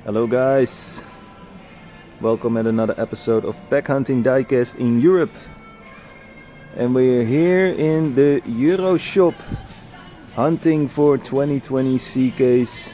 Hello guys, welcome at another episode of Pack Hunting Diecast in Europe. And we're here in the Euro shop hunting for 2020 CKs.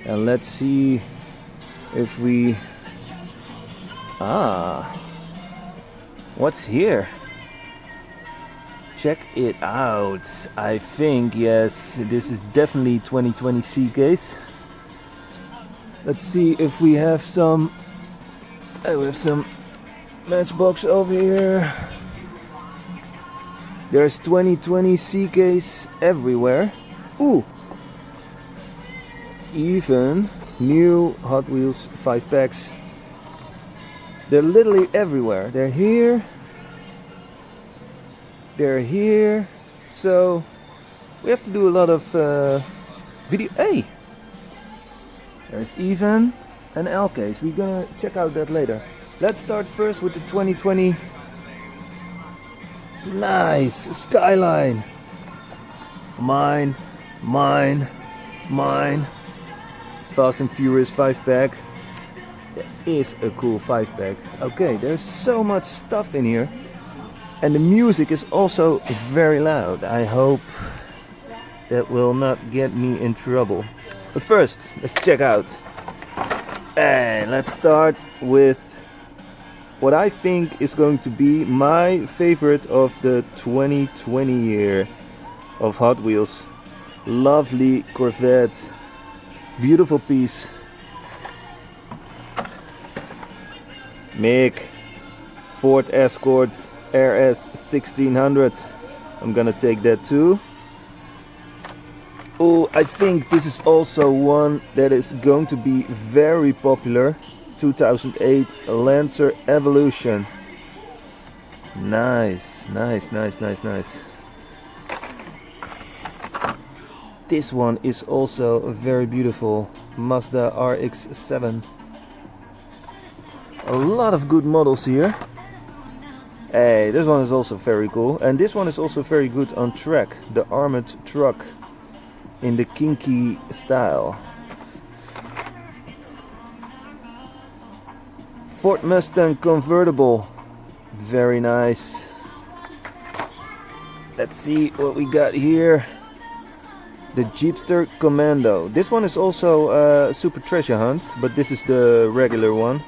And let's see if we... what's here? Check it out. I think, yes, this is definitely 2020 CKs. Let's see if we have some. We have some matchbox over here. There's 2020 CKs everywhere. Ooh! Even new Hot Wheels 5 packs. They're literally everywhere. They're here. They're here. So we have to do a lot of video. Hey! There's even an L case. We're gonna check out that later. Let's start first with the 2020. Nice Skyline. Mine. Fast and Furious 5 pack. That is a cool 5 pack. Okay, there's so much stuff in here. And the music is also very loud. I hope that will not get me in trouble. But first, let's check out. And let's start with what I think is going to be my favorite of the 2020 year of Hot Wheels. Lovely Corvette. Beautiful piece. Mick. Ford Escort RS 1600. I'm gonna take that too. Oh, I think this is also one that is going to be very popular. 2008 Lancer Evolution. Nice. This one is also a very beautiful Mazda RX-7. A lot of good models here. Hey, this one is also very cool. And this one is also very good on track. The armored truck. In the kinky style. Ford Mustang convertible. Very nice. Let's see what we got here. The Jeepster Commando. This one is also a Super Treasure Hunt, but this is the regular one.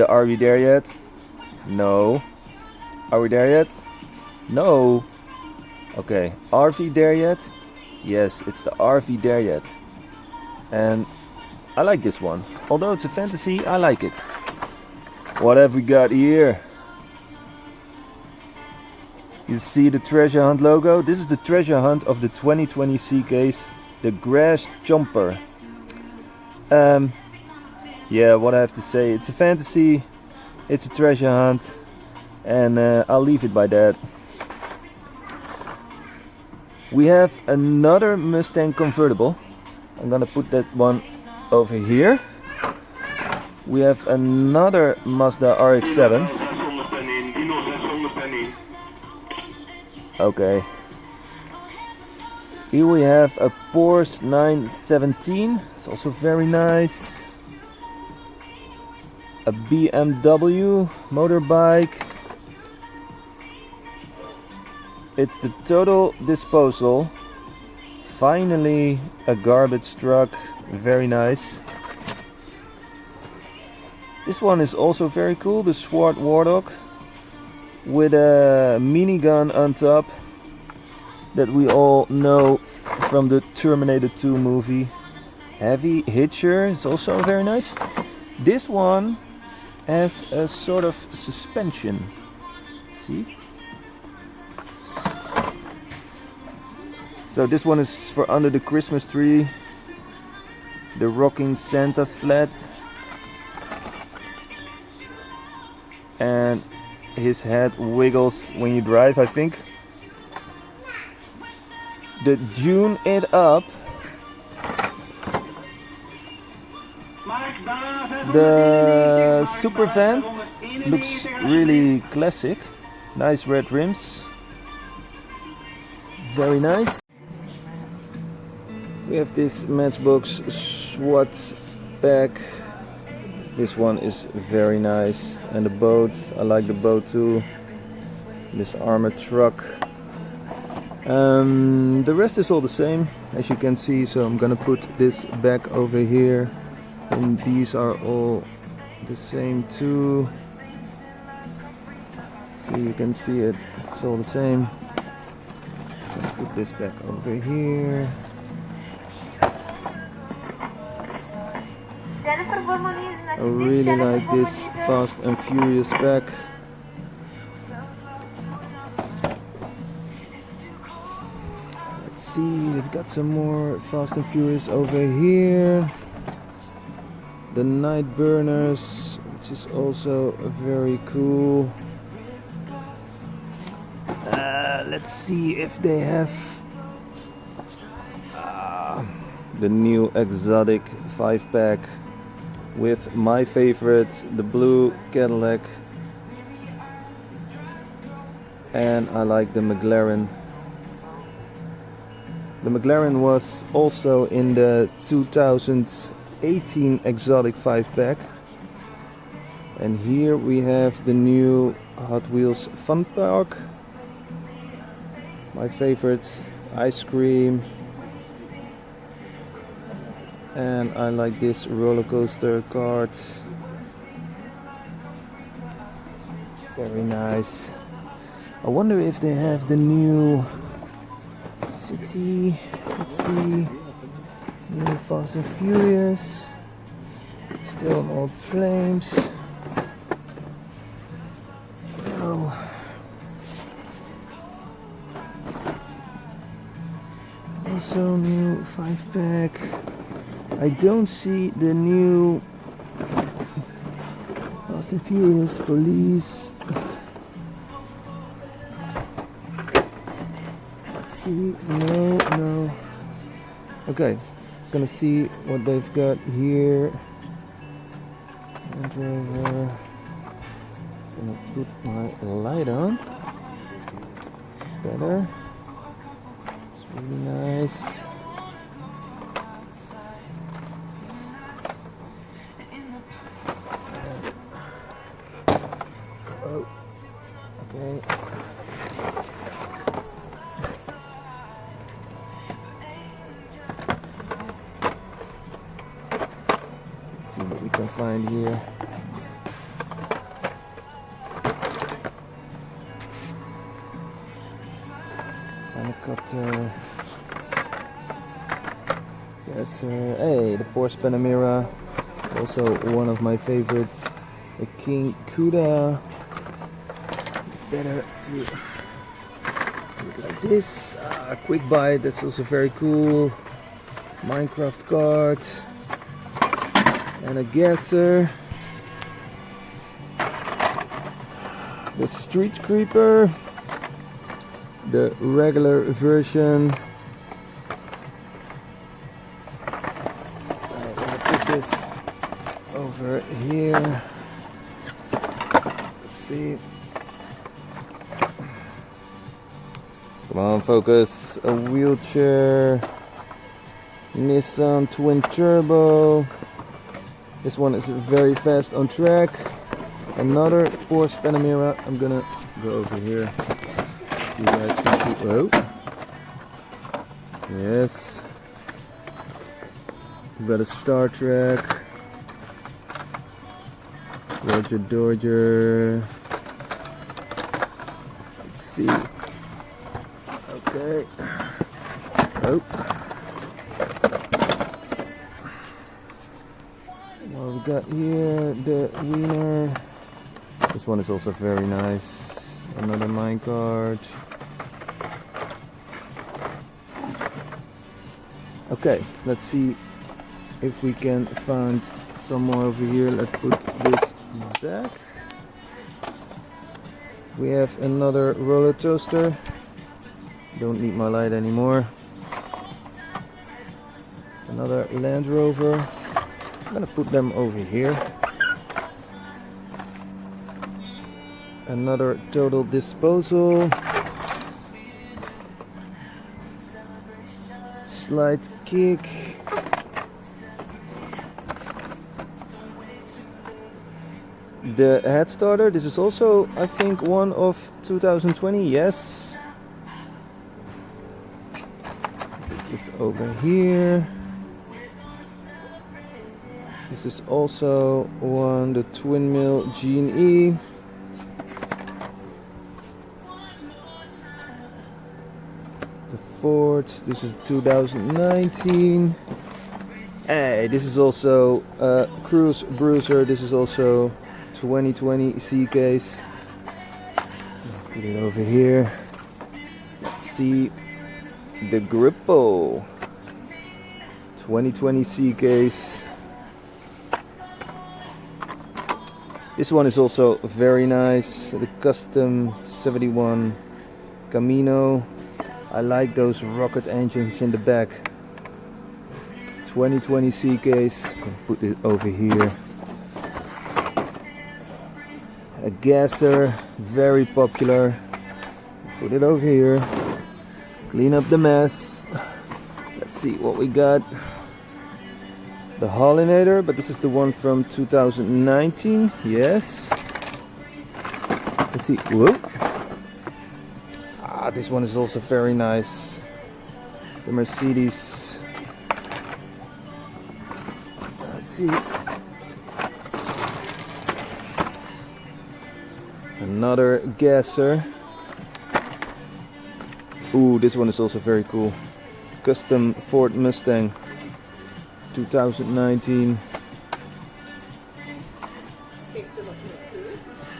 Are we there yet? No. Are we there yet? No. Okay. RV there yet? Yes, it's the RV there yet. And I like this one. Although it's a fantasy, I like it. What have we got here? You see the Treasure Hunt logo? This is the Treasure Hunt of the 2020 CKs. The Grass Jumper. Yeah, what I have to say. It's a fantasy. It's a treasure hunt. And I'll leave it by that. We have another Mustang convertible. I'm gonna put that one over here. We have another Mazda RX-7. Okay. Here we have a Porsche 917. It's also very nice. A BMW motorbike. It's the Total Disposal. Finally a garbage truck. Very nice. This one is also very cool. The Swart Warthog. With a minigun on top. That we all know from the Terminator 2 movie. Heavy hitcher is also very nice. This one has a sort of suspension. See? So this one is for under the Christmas tree. The rocking Santa sled. And his head wiggles when you drive, I think. The Tune It Up. The Super Van looks really classic. Nice red rims. Very nice. We have this Matchbox SWAT bag. This one is very nice. And the boat, I like the boat too. This armored truck. The rest is all the same, as you can see, so I'm gonna put this back over here. And these are all the same too. So you can see it, it's all the same. Let's put this back over here. I really like this Fast and Furious bag. Let's see, it's got some more Fast and Furious over here. The Night Burners, which is also very cool. Let's see if they have the new exotic 5-pack with my favorite, the blue Cadillac, and I like the McLaren. The McLaren was also in the 2018 exotic 5-pack, and here we have the new Hot Wheels Fun Park, my favorite, ice cream. And I like this roller coaster cart. Very nice. I wonder if they have the new city. Let's see. New Fast and Furious. Still on Old Flames. Oh. Also new 5-pack. I don't see the new Fast and Furious Police. Let's see. No. Okay, gonna see what they've got here. Land Rover. Gonna put my light on. It's better. It's really nice. Okay. Let's see what we can find here. Helicopter. Yes, sir. Hey, the Porsche Panamera. Also one of my favorites. The King Cuda. Better to look like this. Quick Bite, that's also very cool. Minecraft card and a gasser. The Street Creeper, the regular version. I'm gonna put this over here. Let's see. Come on, focus. A wheelchair. Nissan Twin Turbo. This one is very fast on track. Another Porsche Panamera. I'm gonna go over here. You guys can see. Oh. Yes. We've got a Star Trek. Roger Dodger. Let's see. Okay. Oh. What we got here? The Wiener. This one is also very nice. Another minecart. Okay, let's see if we can find some more over here. Let's put this back. We have another roller coaster. Don't need my light anymore. Another Land Rover. I'm gonna put them over here. Another Total Disposal. Slide kick. The head starter, this is also I think one of 2020, yes. Put this over here. This is also one, the twin mill Gene E. The Ford, this is 2019. Hey, this is also Cruise Bruiser, this is also 2020 C case. Put it over here. Let's see the Grippo 2020 C case. This one is also very nice. The Custom 71 Camino. I like those rocket engines in the back. 2020 C case. Put it over here. A gasser, very popular. Put it over here. Clean up the mess. Let's see what we got. The Hollinator, but this is the one from 2019. Yes. Let's see. Whoa. Ah, this one is also very nice. The Mercedes. Let's see. Another gasser. Ooh, this one is also very cool. Custom Ford Mustang 2019.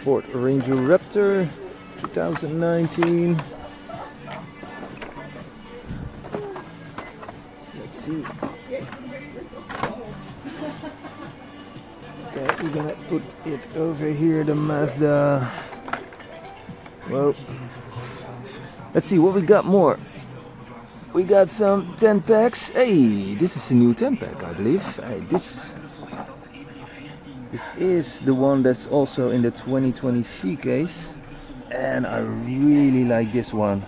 Ford Ranger Raptor 2019. Let's see. Okay, we're gonna put it over here, the Mazda. Whoa. Let's see what we got more. We got some 10 packs. Hey, this is a new 10 pack, I believe. Hey, this is the one that's also in the 2020 C case. And I really like this one.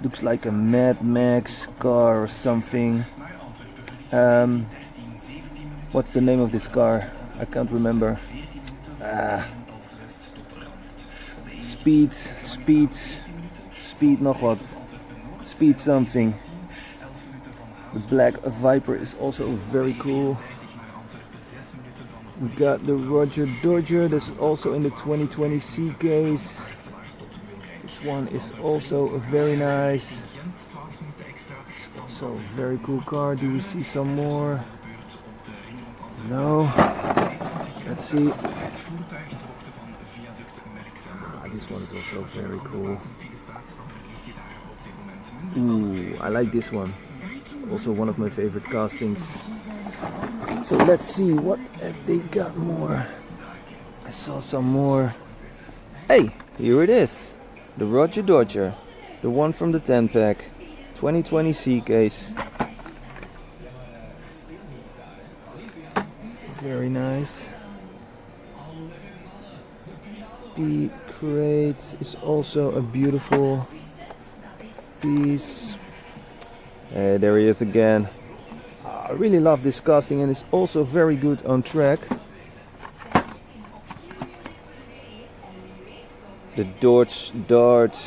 Looks like a Mad Max car or something. What's the name of this car? I can't remember. Speed nog wat. Speed something. The Black Viper is also very cool. We got the Roger Dodger, that's also in the 2020 C case. This one is also very nice. It's also a very cool car. Do we see some more? No. Let's see. This one is also very cool. Ooh, I like this one. Also one of my favorite castings. So let's see, what have they got more? I saw some more. Hey, here it is. The Roger Dodger. The one from the 10 pack. 2020 C case. Very nice. The crate is also a beautiful piece. There he is again. I really love this casting, and it's also very good on track. The Dodge Dart.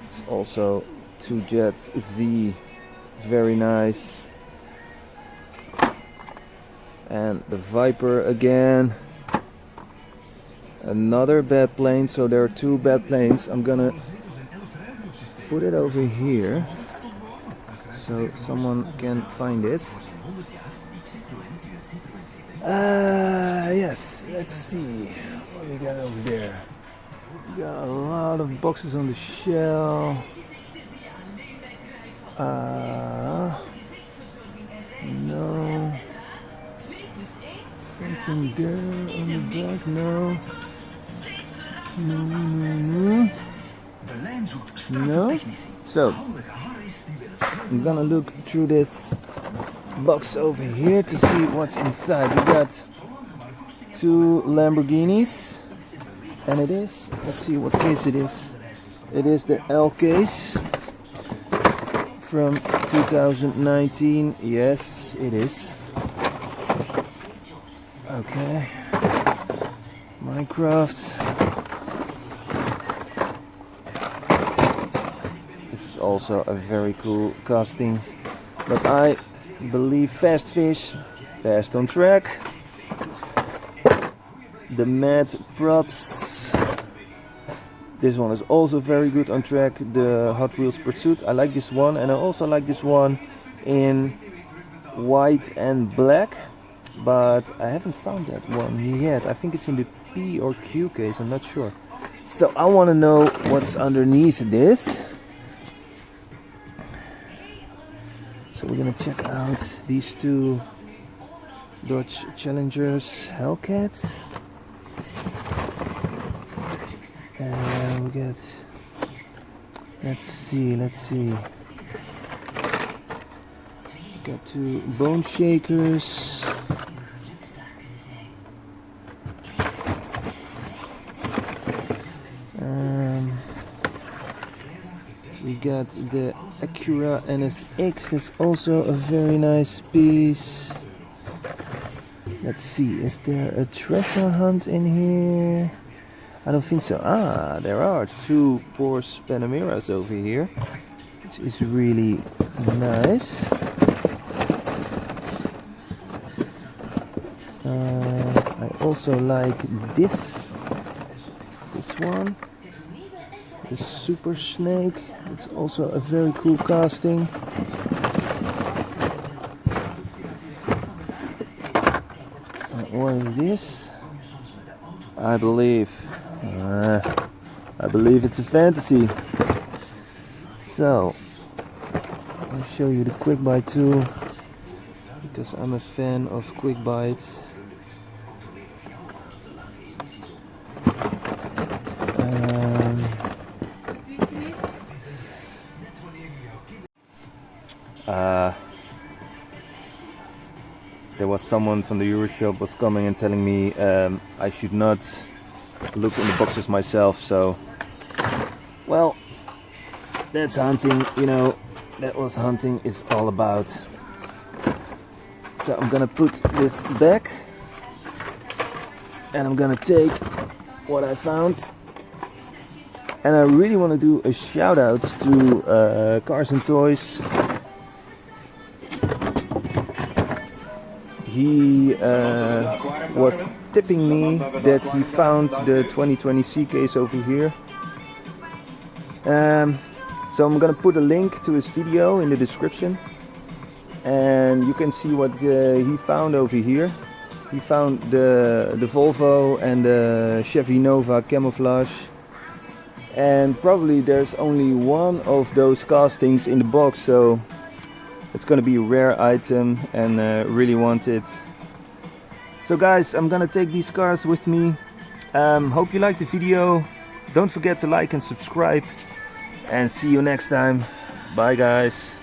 It's also 2 Jets Z. Very nice. And the Viper again. Another bad plane, so there are 2 bad planes. I'm gonna put it over here so someone can find it. Yes, let's see what we got over there. We got a lot of boxes on the shelf. No. Something there on the back, no. No. So, I'm gonna look through this box over here to see what's inside. We got 2 Lamborghinis. And it is, let's see what case it is. It is the L case from 2019. Yes, it is. Okay. Minecraft. This is also a very cool casting. But I believe Fast Fish, Fast on Track. The Mad Props. This one is also very good on track. The Hot Wheels Pursuit. I like this one, and I also like this one in white and black. But I haven't found that one yet. I think it's in the P or Q case, I'm not sure. So I want to know what's underneath this. So we're gonna check out these two Dodge Challengers Hellcat. And we get, let's see. Got two Bone Shakers. We got the Acura NSX. That's also a very nice piece. Let's see, is there a treasure hunt in here? I don't think so. Ah, there are two Porsche Panameras over here, which is really nice. I also like this one, the Super Snake. It's also a very cool casting. What is this? I believe it's a fantasy. So I'll show you the quick bite tool because I'm a fan of quick bites. There was someone from the Euro shop was coming and telling me I should not look in the boxes myself. So, well, that's hunting, you know, that was hunting is all about. So I'm gonna put this back and I'm gonna take what I found. And I really want to do a shout out to Cars and Toys. He was tipping me that he found the 2020 C case over here. So I'm gonna put a link to his video in the description, and you can see what he found over here. He found the Volvo and the Chevy Nova camouflage, and probably there's only one of those castings in the box, so it's gonna be a rare item and really want it. So guys, I'm gonna take these cars with me. Hope you liked the video. Don't forget to like and subscribe, and see you next time. Bye guys.